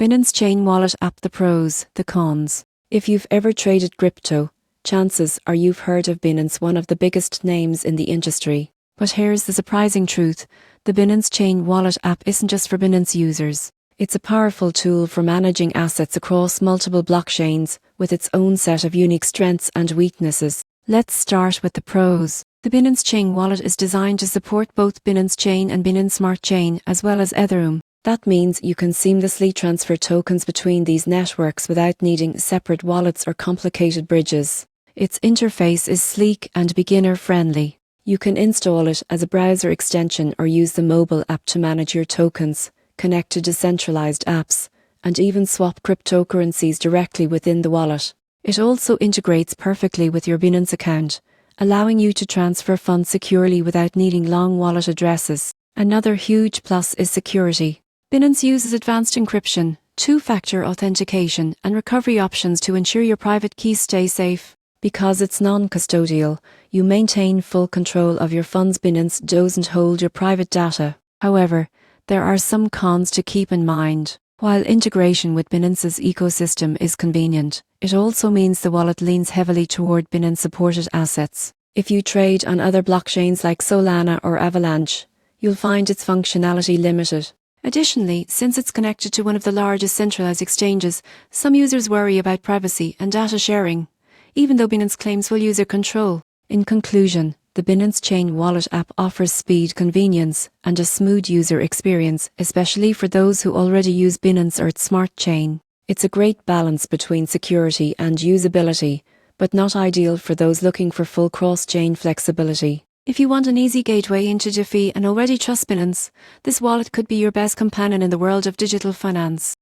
Binance Chain Wallet app. The pros, the cons. If you've ever traded crypto, chances are you've heard of Binance, one of the biggest names in the industry. But here's the surprising truth. The Binance Chain Wallet app isn't just for Binance users. It's a powerful tool for managing assets across multiple blockchains, with its own set of unique strengths and weaknesses. Let's start with the pros. The Binance Chain Wallet is designed to support both Binance Chain and Binance Smart Chain, as well as Ethereum. That means you can seamlessly transfer tokens between these networks without needing separate wallets or complicated bridges. Its interface is sleek and beginner-friendly. You can install it as a browser extension or use the mobile app to manage your tokens, connect to decentralized apps, and even swap cryptocurrencies directly within the wallet. It also integrates perfectly with your Binance account, allowing you to transfer funds securely without needing long wallet addresses. Another huge plus is security. Binance uses advanced encryption, two-factor authentication, and recovery options to ensure your private keys stay safe. Because it's non-custodial, you maintain full control of your funds. Binance doesn't hold your private data. However, there are some cons to keep in mind. While integration with Binance's ecosystem is convenient, it also means the wallet leans heavily toward Binance-supported assets. If you trade on other blockchains like Solana or Avalanche, you'll find its functionality limited. Additionally, since it's connected to one of the largest centralized exchanges, some users worry about privacy and data sharing, even though Binance claims full user control. In conclusion, the Binance Chain Wallet app offers speed, convenience, and a smooth user experience, especially for those who already use Binance or its smart chain. It's a great balance between security and usability, but not ideal for those looking for full cross-chain flexibility. If you want an easy gateway into DeFi and already trust Binance, this wallet could be your best companion in the world of digital finance.